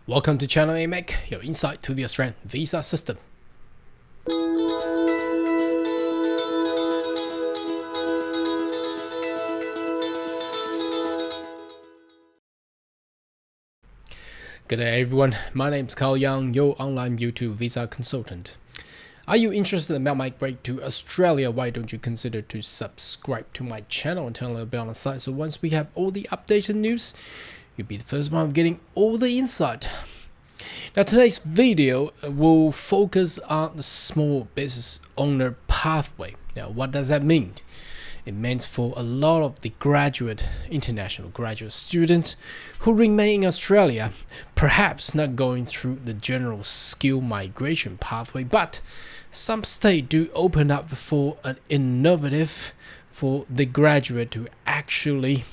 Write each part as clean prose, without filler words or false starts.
Welcome to Channel AMEC, your insight to the Australian visa system. Good day everyone, my name is Carl Young, your online YouTube visa consultant. Are you interested about my migrate to Australia? Why don't you consider to subscribe to my channel and turn on the bell on the side, so once we have all the updates and news, you'll be the first one getting all the insight. Now today's video will focus on the small business owner pathway. Now what does that mean? It means for a lot of the international graduate students who remain in Australia, perhaps not going through the general skill migration pathway, but some states do open up for an innovative for the graduate to actually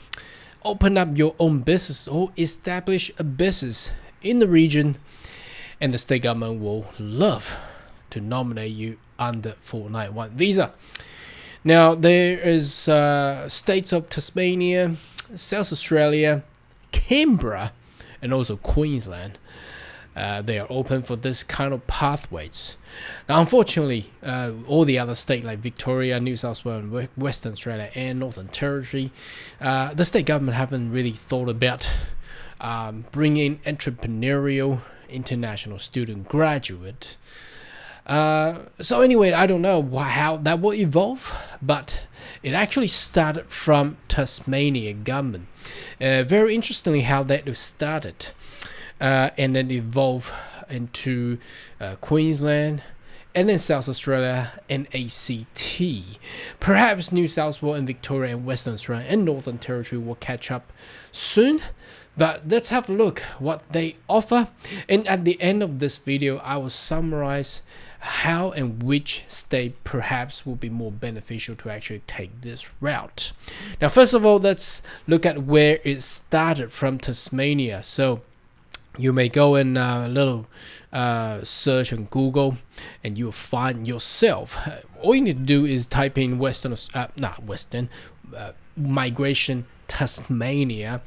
open up your own business or establish a business in the region, and the state government will love to nominate you under 491 visa. Now there is states of Tasmania, South Australia, Canberra, and also Queensland. They are open for this kind of pathways. Now unfortunately, all the other states like Victoria, New South Wales, Western Australia, and Northern Territory, the state government haven't really thought about bringing entrepreneurial international student graduate. So anyway, I don't know how that will evolve, but it actually started from Tasmania government. Very interestingly how that started, and then evolved into Queensland, and then South Australia and ACT. Perhaps New South Wales and Victoria and Western Australia and Northern Territory will catch up soon. But let's have a look what they offer, and at the end of this video I will summarize how and which state perhaps will be more beneficial to actually take this route. Now first of all, let's look at where it started from Tasmania. So you may go in a little search on Google and you'll find yourself. All you need to do is type in migration Tasmania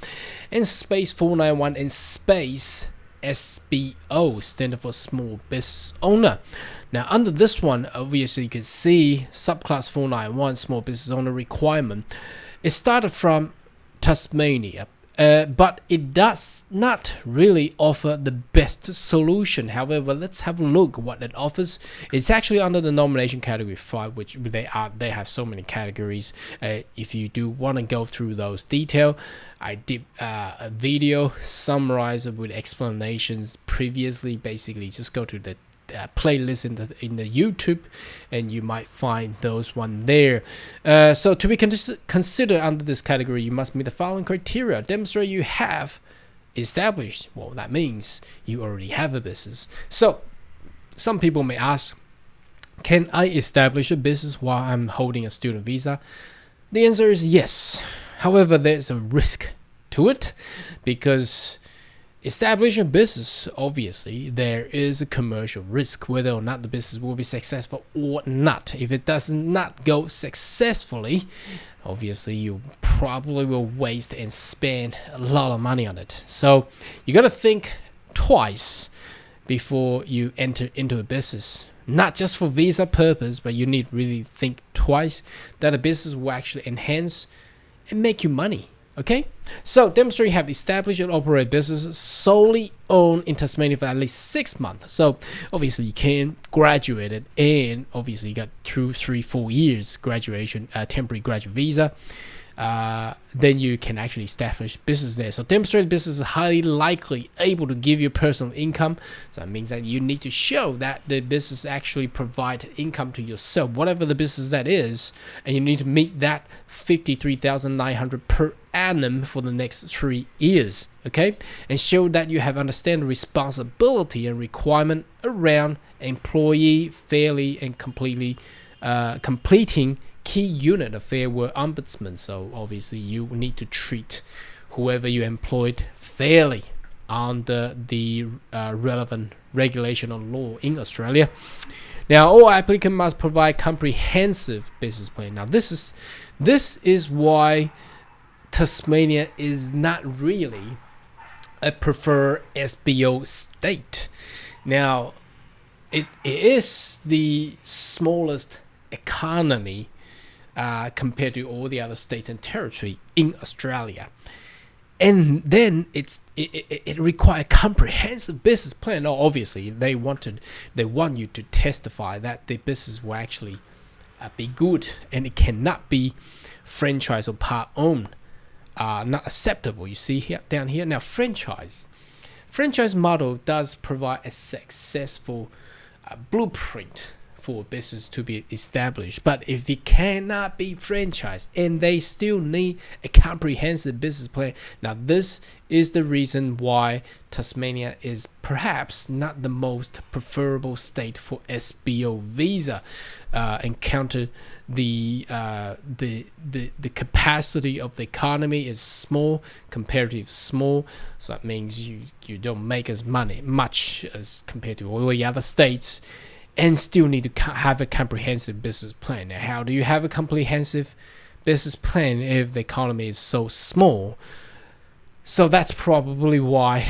and space 491 and space SBO, standard for small business owner. Now under this one, obviously you can see subclass 491 small business owner requirement. It started from Tasmania, but it does not really offer the best solution. However, let's have a look what it offers. It's actually under the nomination category 5, which they have so many categories. If you do want to go through those details, I did a video summarize with explanations previously. Basically just go to the playlist in the YouTube and you might find those one there. So to be considered under this category, you must meet the following criteria. Demonstrate you have established. Well, that means you already have a business. So some people may ask, can I establish a business while I'm holding a student visa? The answer is yes. However, there's a risk to it, because establish a business, obviously there is a commercial risk whether or not the business will be successful or not. If it does not go successfully, obviously you probably will waste and spend a lot of money on it. So you got to think twice before you enter into a business, not just for visa purpose, but you need to really think twice that a business will actually enhance and make you money. Okay, so demonstrate you have established and operate business solely owned in Tasmania for at least 6 months. So obviously you can graduate it, and obviously you got 2, 3, 4 years graduation, temporary graduate visa. Then you can actually establish business there. So demonstrated business is highly likely able to give you personal income. So that means that you need to show that the business actually provides income to yourself, whatever the business that is, and you need to meet that 53,900 per annum for the next 3 years. Okay, and show that you have understand the responsibility and requirement around employee fairly and completely completing key unit of Fair Work Ombudsman. So obviously you need to treat whoever you employed fairly under the relevant regulation or law in Australia. Now all applicants must provide comprehensive business plan. Now this is why Tasmania is not really a preferred SBO state. Now, it is the smallest economy compared to all the other states and territory in Australia. And then it requires a comprehensive business plan. Now, obviously, they want you to testify that the business will actually be good, and it cannot be franchise or part owned. Not acceptable. You see here down here now, franchise model does provide a successful blueprint for a business to be established, but if they cannot be franchised and they still need a comprehensive business plan, now this is the reason why Tasmania is perhaps not the most preferable state for SBO visa. Encounter the capacity of the economy is small, comparatively small, so that means you don't make as much as compared to all the other states, and still need to have a comprehensive business plan. Now, how do you have a comprehensive business plan if the economy is so small? So that's probably why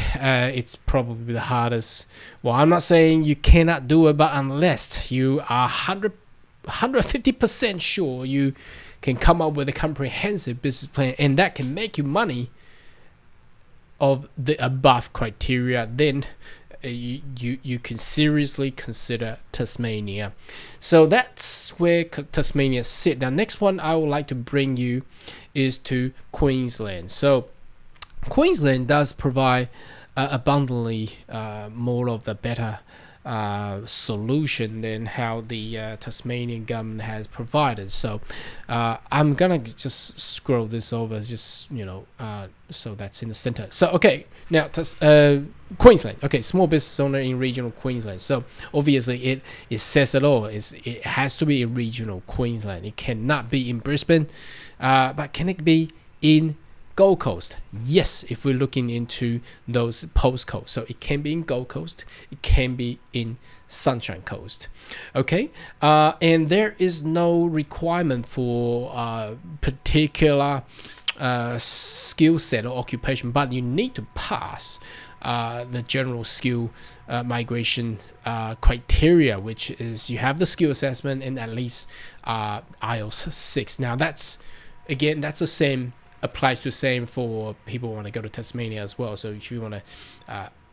it's probably the hardest. Well, I'm not saying you cannot do it, but unless you are 150% sure you can come up with a comprehensive business plan and that can make you money of the above criteria, then you can seriously consider Tasmania. So that's where Tasmania sit. Now, next one I would like to bring you is to Queensland. So Queensland does provide abundantly more of the better solution than how the Tasmanian government has provided. So I'm gonna just scroll this over, just so that's in the center. So okay, now Queensland. Okay, small business owner in regional Queensland. So obviously it says it all. It has to be in regional Queensland. It cannot be in Brisbane, but can it be in Gold Coast? Yes, if we're looking into those postcodes. So it can be in Gold Coast, it can be in Sunshine Coast. Okay, and there is no requirement for particular skill set or occupation, but you need to pass the general skill migration criteria, which is you have the skill assessment and at least IELTS 6. Now that's the same, applies to the same for people who want to go to Tasmania as well. So if you want to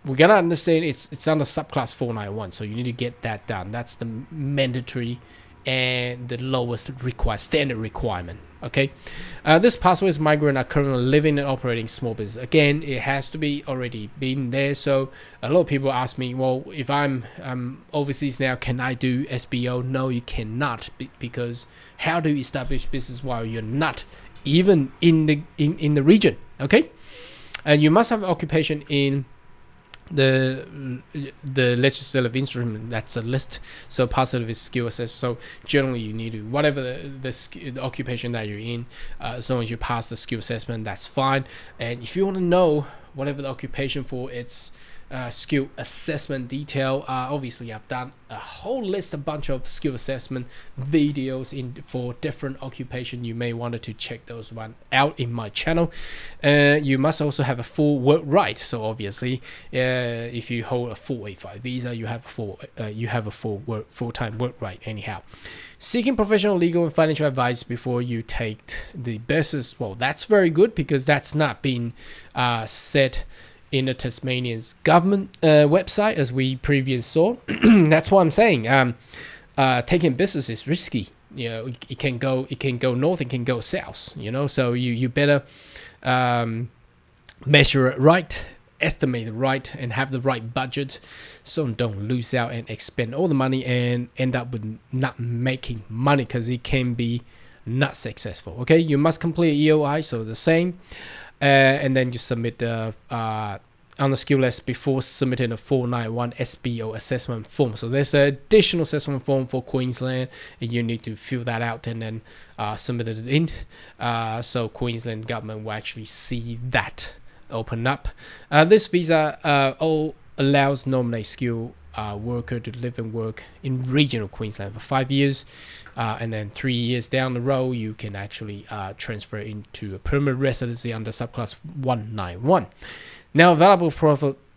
we gotta understand it's under subclass 491, so you need to get that done. That's the mandatory and the lowest standard requirement. Okay, this pathways migrant are currently living and operating small business. Again, it has to be already been there. So a lot of people ask me, well, if I'm overseas now, can I do SBO? No, you cannot, because how do you establish business while you're not even in the region? Okay, and you must have occupation in the legislative instrument. That's a list. So positive is skill assessment. So generally you need to, whatever the occupation that you're in, as long as you pass the skill assessment, that's fine. And if you want to know whatever the occupation for its skill assessment detail, obviously I've done a whole list, a bunch of skill assessment videos for different occupation. You may want to check those one out in my channel. You must also have a full work right. So obviously if you hold a 485 visa, you have a full-time work right anyhow. Seeking professional legal and financial advice before you take the business. Well, that's very good, because that's not been set in the Tasmanian's government website, as we previously saw. That's what I'm saying. Taking business is risky. It can go north, it can go south. So you better measure it right, estimate it right, and have the right budget, so don't lose out and expend all the money and end up with not making money, because it can be not successful. Okay, you must complete EOI, so the same. And then you submit on the skill list before submitting a 491 SBO assessment form. So there's an additional assessment form for Queensland, and you need to fill that out and then submit it in. So Queensland government will actually see that open up. This visa allows nominate skilled worker to live and work in regional Queensland for 5 years. And then 3 years down the road, you can actually transfer into a permanent residency under subclass 191. Now, available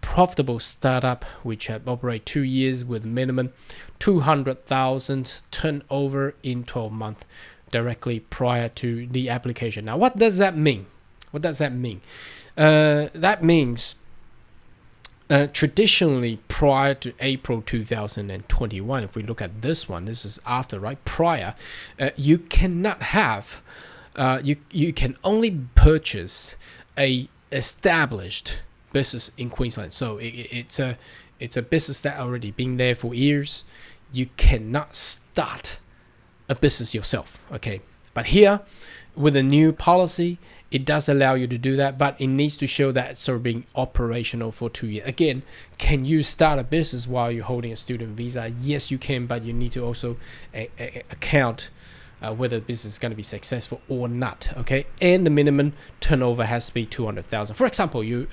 profitable startup which have operate 2 years with minimum 200,000 turnover in 12 months directly prior to the application. Now, what does that mean? What does that mean? That means traditionally prior to April 2021, if we look at this one, this is after, right? Prior, you cannot have, you can only purchase a established business in Queensland. So it's a business that already been there for years. You cannot start a business yourself, okay? But here, with a new policy, it does allow you to do that, but it needs to show that it's sort of being operational for 2 years. Again, can you start a business while you're holding a student visa? Yes, you can, but you need to also account whether the business is going to be successful or not, okay? And the minimum turnover has to be 200,000. For example, you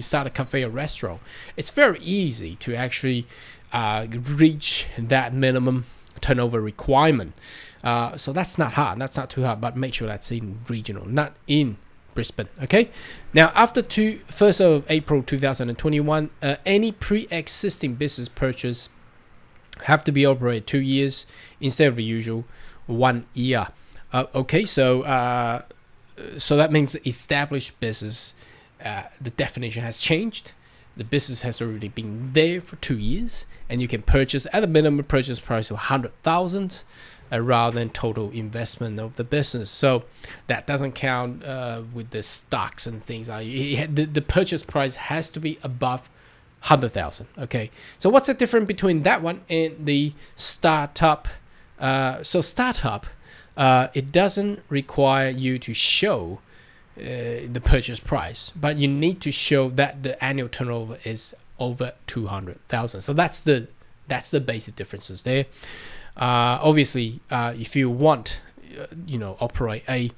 start a cafe or restaurant. It's very easy to actually reach that minimum turnover requirement. So that's not hard, that's not too hard, but make sure that's in regional, not in Brisbane, okay? Now, after 1st of April 2021, any pre-existing business purchase have to be operated 2 years instead of the usual 1 year. Okay, so that means established business, the definition has changed. The business has already been there for 2 years, and you can purchase at a minimum purchase price of 100,000 rather than total investment of the business. So that doesn't count with the stocks and things. The purchase price has to be above 100,000. Okay, so what's the difference between that one and the startup? So startup, it doesn't require you to show the purchase price, but you need to show that the annual turnover is over 200,000. So that's the basic differences there. Obviously, if you want, operate a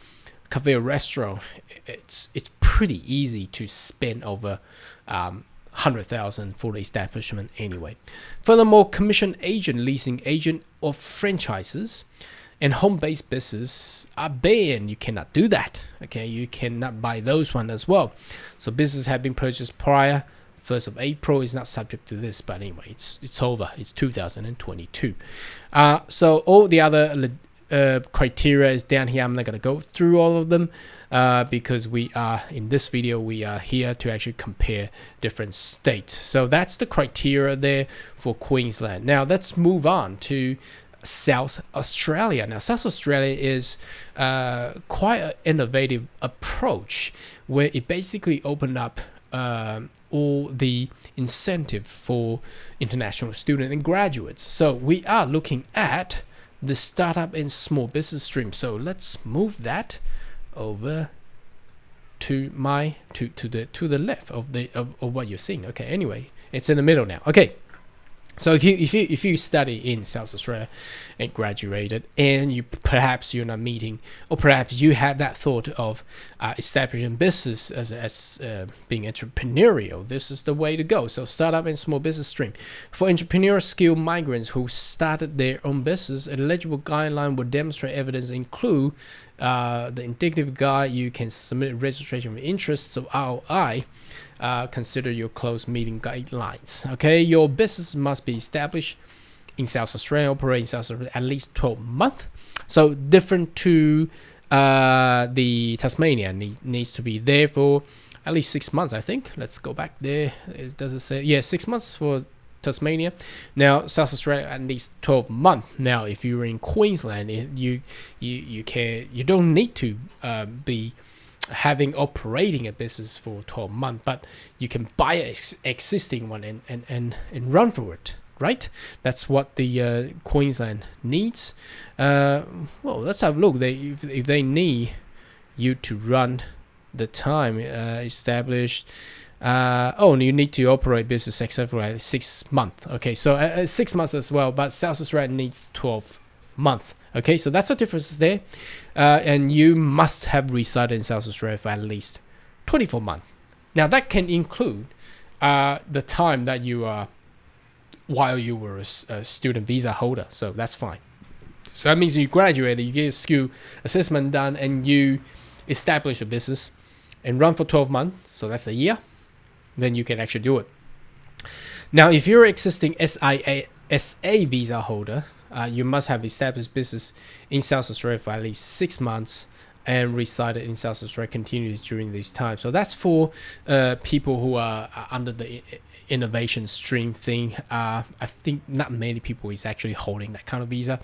cafe or restaurant, it's pretty easy to spend over 100,000 for the establishment anyway. Furthermore, commission agent, leasing agent, or franchises and home-based business are banned. You cannot do that. Okay, you cannot buy those one as well. So business have been purchased prior 1st of April is not subject to this, but anyway, it's over. It's 2022. So all the other criteria is down here. I'm not going to go through all of them because we are in this video, we are here to actually compare different states. So that's the criteria there for Queensland. Now let's move on to South Australia. Now South Australia is quite an innovative approach where it basically opened up all the incentive for international students and graduates. So we are looking at the startup and small business stream. So let's move that over to the left of what you're seeing. Okay, anyway, it's in the middle now. Okay. So if you study in South Australia and graduated, and perhaps you're not meeting, or perhaps you have that thought of establishing business as being entrepreneurial, this is the way to go. So startup and small business stream for entrepreneurial skilled migrants who started their own business. An eligible guideline will demonstrate evidence include the indicative guide. You can submit registration of interest. So ROI. Consider your close meeting guidelines. Okay, your business must be established in South Australia, operate in South Australia at least 12 months. So different to the Tasmania, needs to be there for at least 6 months, I think. Let's go back there. Does it say? Yeah, 6 months for Tasmania. Now South Australia at least 12 months. Now if you're in Queensland, you don't need to be having operating a business for 12 months, but you can buy an existing one and run for it, right? That's what the Queensland needs. Well, let's have a look. If they need you to run the time established, you need to operate business except for 6 months. Okay, so 6 months as well, but South Australia needs 12 months. Okay, so that's the difference there. And you must have resided in South Australia for at least 24 months. Now that can include the time that you are while you were a student visa holder. So that's fine. So that means you graduated, you get a skill assessment done, and you establish a business and run for 12 months. So that's a year. then you can actually do it. Now, if you're existing SA visa holder, you must have established business in South Australia for at least 6 months and resided in South Australia continuously during this time. So that's for people who are under the innovation stream thing. I think not many people is actually holding that kind of visa.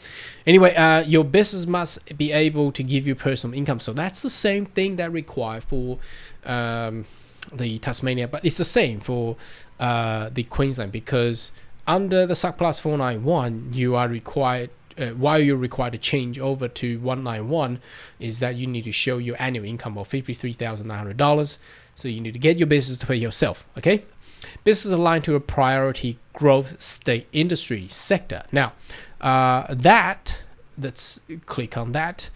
Anyway, your business must be able to give you personal income. So that's the same thing that required for the Tasmania, but it's the same for the Queensland, because under the Subclass 491, you are required, why you're required to change over to 191 is that you need to show your annual income of $53,900. So you need to get your business to pay yourself, okay? Business aligned to a priority growth state industry sector. Now, let's click on that.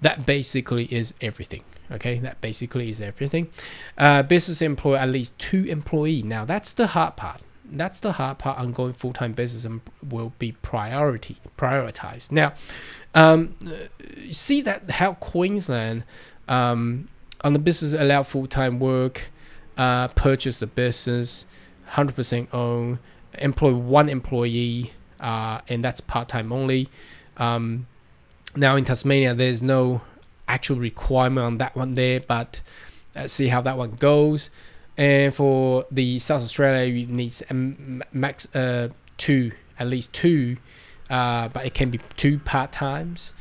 That basically is everything. Okay, that basically is everything. Business employ at least 2 employees. Now, that's the hard part. That's the hard part. Ongoing full-time business will be prioritized. Now, see that how Queensland on the business allow full-time work, purchase the business, 100% own, employ 1 employee, and that's part-time only. Now in Tasmania, there's no actual requirement on that one there, but let's see how that one goes. And for the South Australia, you need max 2, at least 2, but it can be 2 part-times.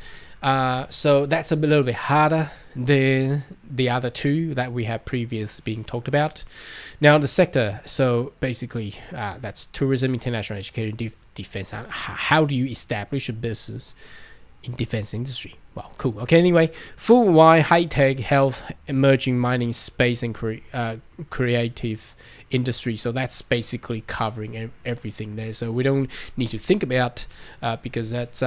So that's a little bit harder than the other 2 that we have previously been talked about. Now the sector, so basically that's tourism, international education, defense. How do you establish a business in defense industry? Well, cool. Okay, anyway, full wide, high-tech, health, emerging mining, space, and creative industry. So that's basically covering everything there. So we don't need to think about because that's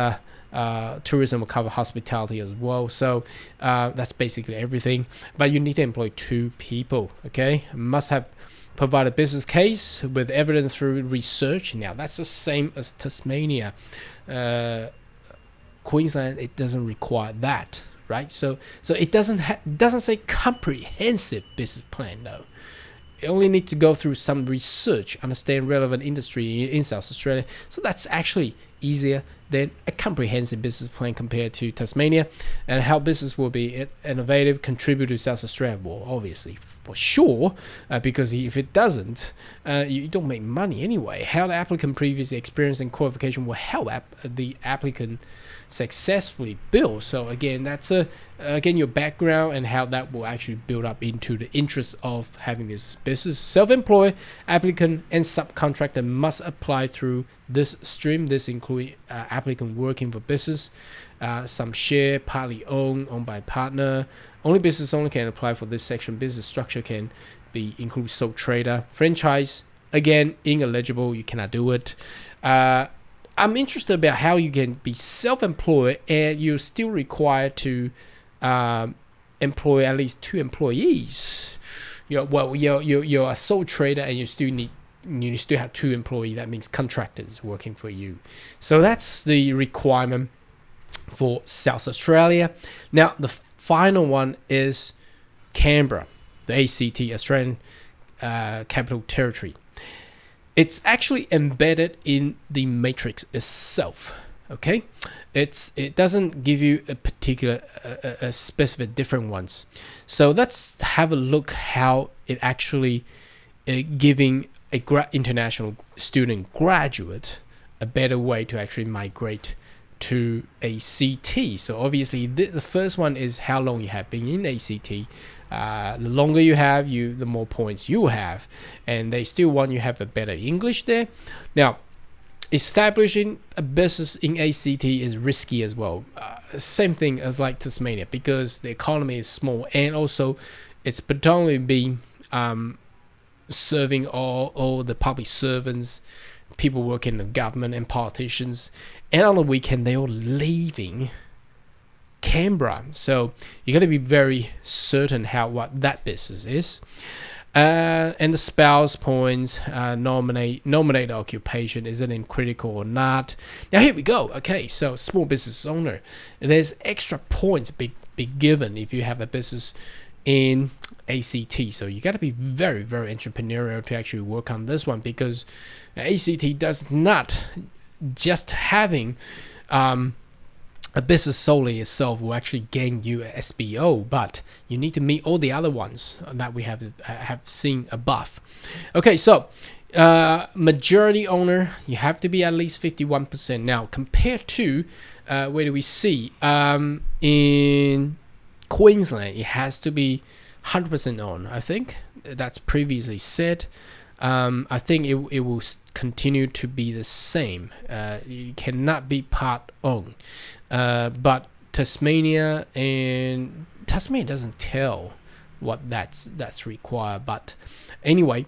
tourism will cover hospitality as well. So that's basically everything. But you need to employ 2 people, okay? Must have provide a business case with evidence through research. Now, that's the same as Tasmania. Queensland, it doesn't require that, right? So it doesn't say comprehensive business plan though. You only need to go through some research, understand relevant industry in South Australia. So that's actually easier than a comprehensive business plan compared to Tasmania. And how business will be innovative, contribute to South Australia. Well, obviously, for sure, because if it doesn't, you don't make money anyway. How the applicant previous experience and qualification will help the applicant successfully build. So again, that's again your background and how that will actually build up into the interest of having this business. Self-employed applicant and subcontractor must apply through this stream. This includes applicant working for business, some share, partly owned by partner. Only business owner can apply for this section. Business structure can be include sole trader, franchise. Again, ineligible. You cannot do it. I'm interested about how you can be self-employed and you're still required to employ at least 2 employees. You're a sole trader and you still have 2 employees. That means contractors working for you. So that's the requirement for South Australia. Now the final one is Canberra, the ACT, Australian Capital Territory. It's actually embedded in the matrix itself. Okay, it doesn't give you a particular a specific different ones. So let's have a look how it actually giving a international student graduate a better way to actually migrate to ACT. So obviously the first one is how long you have been in ACT. The longer you have, the more points you have, and they still want you have a better English there. Now, establishing a business in ACT is risky as well. Same thing as like Tasmania, because the economy is small and also it's predominantly being serving all the public servants, people working in the government and politicians, and on the weekend they're all leaving Canberra. So you got to be very certain what that business is. And the spouse points, nominate occupation, is it in critical or not? Now here we go. Okay, so small business owner, there's extra points be given if you have a business in ACT. So you got to be very, very entrepreneurial to actually work on this one, because ACT does not just having a business solely itself will actually gain you a SBO, but you need to meet all the other ones that we have seen above. Okay, so majority owner, you have to be at least 51%. Now compared to where do we see in Queensland, it has to be 100% owned. I think that's previously said. I think it will continue to be the same. It cannot be part owned. But Tasmania doesn't tell what that's required. But anyway,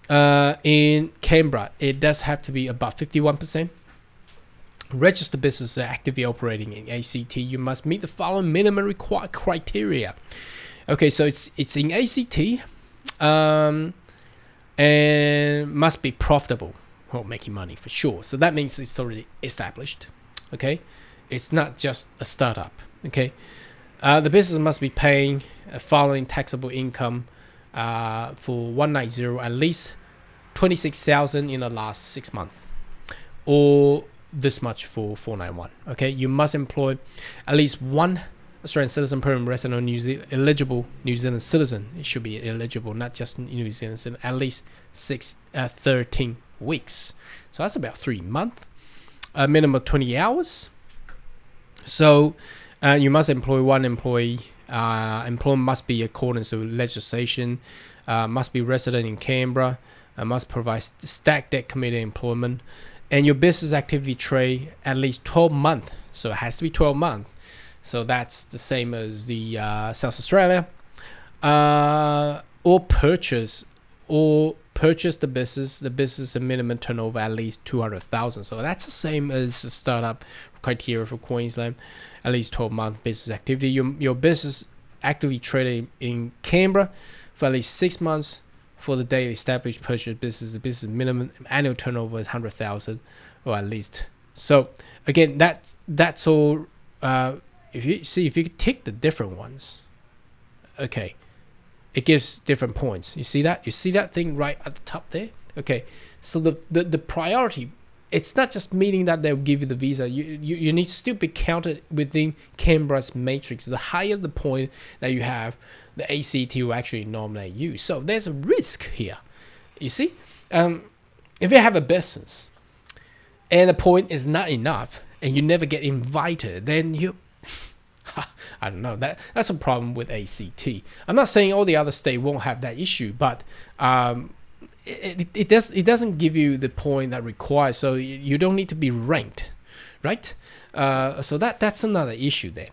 in Canberra, it does have to be above 51%. Registered business actively operating in ACT, you must meet the following minimum required criteria. Okay, so it's in ACT, and must be profitable or making money for sure. So that means it's already established. Okay, it's not just a startup. Okay, the business must be paying following taxable income for 190 at least 26,000 in the last 6 months, or this much for 491. Okay, you must employ at least one Australian citizen, permanent resident, or eligible New Zealand citizen. It should be eligible, not just New Zealand citizen, at least 13 weeks. So that's about 3 months. A minimum of 20 hours. So you must employ one employee. Employment must be according to legislation. Must be resident in Canberra. Must provide stack debt committee employment. And your business activity trade at least 12 months. So it has to be 12 months. So that's the same as the South Australia. Or purchase the business a minimum turnover at least 200,000. So that's the same as the startup criteria for Queensland. At least 12 month business activity. Your business actively traded in Canberra for at least 6 months. For the day established purchase business, the business minimum annual turnover is 100,000 or at least. So again, that's all. If you take the different ones, okay, it gives different points. You see that? You see that thing right at the top there? Okay, so the priority, it's not just meaning that they'll give you the visa. You need to still be counted within Canberra's matrix. The higher the point that you have, the ACT will actually nominate you. So there's a risk here. You see, if you have a business and the point is not enough and you never get invited, then I don't know, that's a problem with ACT. I'm not saying all the other states won't have that issue, but it doesn't give you the point that requires, so you don't need to be ranked, right? So that's another issue there.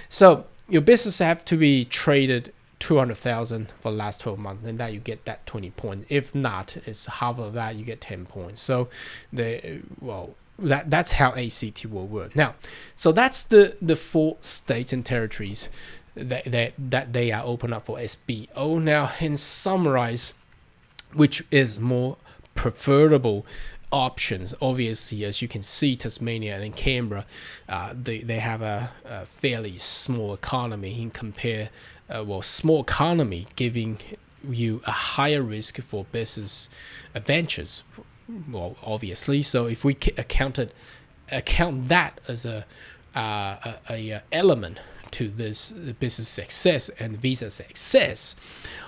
So your business have to be traded 200,000 for the last 12 months, and that you get that 20 points. If not, it's half of that, you get 10 points. So that's how ACT will work. Now, so that's the 4 states and territories that they are open up for SBO. Now, in summarize, which is more preferable options, obviously, as you can see, Tasmania and Canberra, they have a fairly small economy in compare. Small economy giving you a higher risk for business adventures. Well, obviously, so if we account that as a element to this business success and visa success,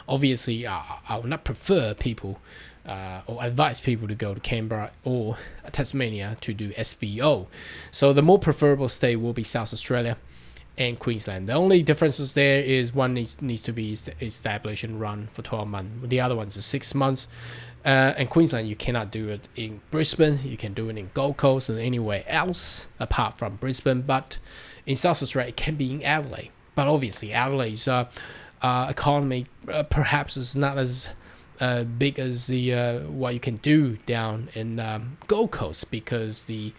obviously I would not prefer people or advise people to go to Canberra or Tasmania to do SBO. So the more preferable state will be South Australia and Queensland. The only differences there is one needs to be established and run for 12 months. The other one's 6 months. And Queensland, you cannot do it in Brisbane. You can do it in Gold Coast and anywhere else apart from Brisbane. But in South Australia, it can be in Adelaide. But obviously, Adelaide's economy perhaps is not as big as the what you can do down in Gold Coast, because the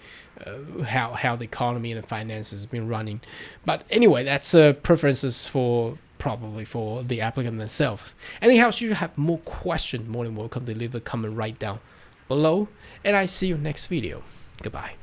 how the economy and the finances has been running. But anyway, that's preferences for probably for the applicant themselves. Anyhow, should you have more questions, more than welcome to leave a comment right down below, and I see you next video. Goodbye.